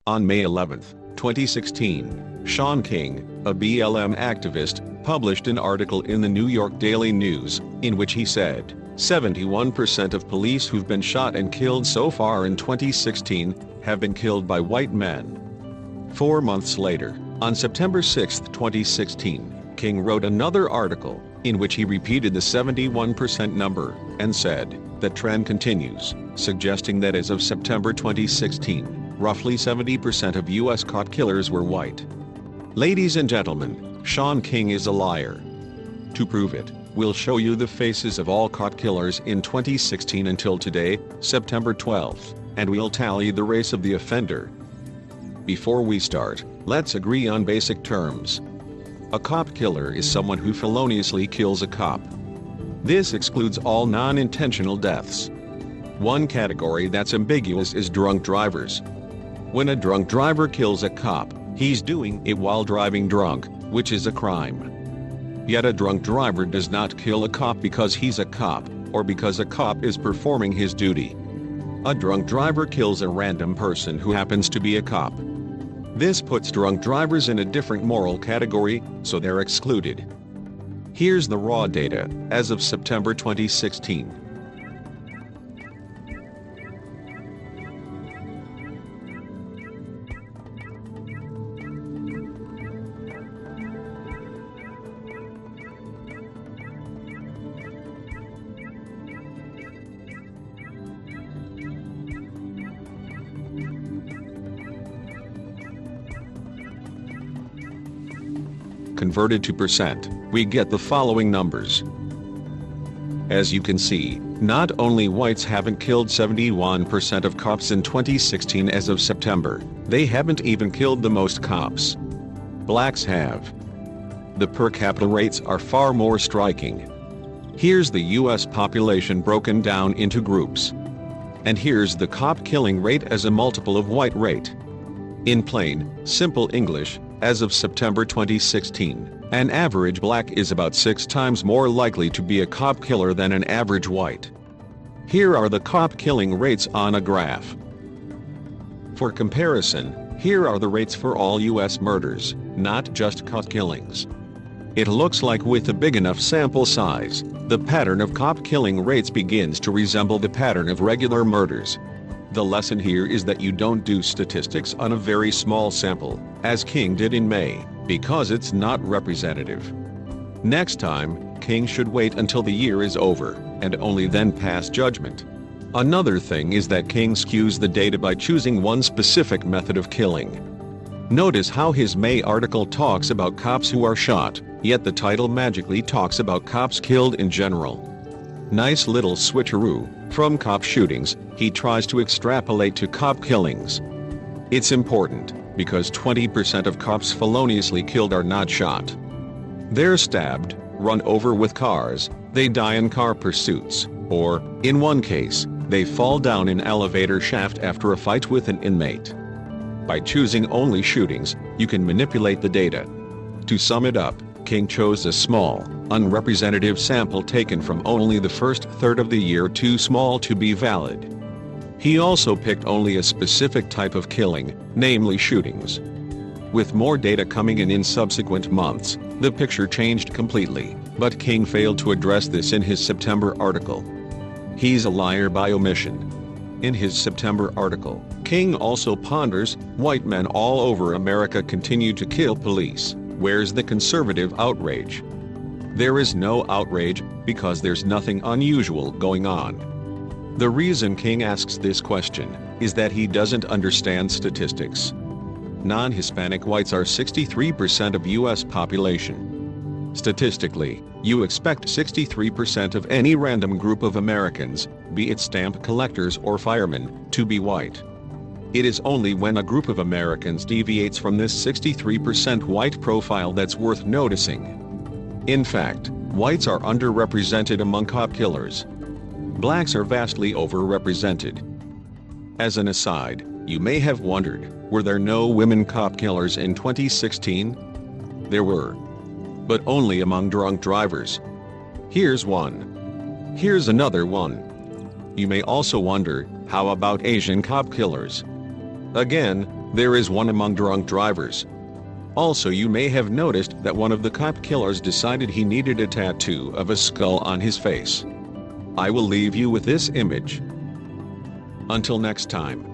On May 11, 2016, Shaun King, a BLM activist, published an article in the New York Daily News, in which he said, 71% of police who've been shot and killed so far in 2016 have been killed by white men. 4 months later, on September 6, 2016, King wrote another article, in which he repeated the 71% number, and said, "The trend continues," suggesting that as of September 2016, roughly 70% of U.S. caught killers were white. Ladies and gentlemen, Shaun King is a liar. To prove it, we'll show you the faces of all caught killers in 2016 until today, September 12th, and we'll tally the race of the offender. Before we start, let's agree on basic terms. A cop killer is someone who feloniously kills a cop. This excludes all non-intentional deaths. One category that's ambiguous is drunk drivers. When a drunk driver kills a cop, he's doing it while driving drunk, which is a crime. Yet a drunk driver does not kill a cop because he's a cop, or because a cop is performing his duty. A drunk driver kills a random person who happens to be a cop. This puts drunk drivers in a different moral category, so they're excluded. Here's the raw data, as of September 2016. Converted to percent, we get the following numbers. As you can see, not only whites haven't killed 71% of cops in 2016 as of September, they haven't even killed the most cops. Blacks have. The per capita rates are far more striking. Here's the US population broken down into groups. And here's the cop killing rate as a multiple of white rate. In plain, simple English, as of September 2016, an average black is about 6 times more likely to be a cop killer than an average white. Here are the cop killing rates on a graph. For comparison, here are the rates for all U.S. murders, not just cop killings. It looks like with a big enough sample size, the pattern of cop killing rates begins to resemble the pattern of regular murders. The lesson here is that you don't do statistics on a very small sample, as King did in May, because it's not representative. Next time, King should wait until the year is over, and only then pass judgment. Another thing is that King skews the data by choosing one specific method of killing. Notice how his May article talks about cops who are shot, yet the title magically talks about cops killed in general. Nice little switcheroo. From cop shootings, he tries to extrapolate to cop killings. It's important, because 20% of cops feloniously killed are not shot. They're stabbed, run over with cars, they die in car pursuits, or, in one case, they fall down an elevator shaft after a fight with an inmate. By choosing only shootings, you can manipulate the data. To sum it up, King chose a small, unrepresentative sample taken from only the first third of the year, too small to be valid. He also picked only a specific type of killing, namely shootings. With more data coming in subsequent months, the picture changed completely, but King failed to address this in his September article. He's a liar by omission. In his September article, King also ponders, white men all over America continue to kill police. Where's the conservative outrage? There is no outrage, because there's nothing unusual going on. The reason King asks this question is that he doesn't understand statistics. Non-Hispanic whites are 63% of U.S. population. Statistically, you expect 63% of any random group of Americans, be it stamp collectors or firemen, to be white. It is only when a group of Americans deviates from this 63% white profile that's worth noticing. In fact, whites are underrepresented among cop killers. Blacks are vastly overrepresented. As an aside, you may have wondered, were there no women cop killers in 2016? There were. But only among drunk drivers. Here's one. Here's another one. You may also wonder, how about Asian cop killers? Again, There is one among drunk drivers. Also, you may have noticed that one of the cop killers decided he needed a tattoo of a skull on his face. I will leave you with this image. Until next time.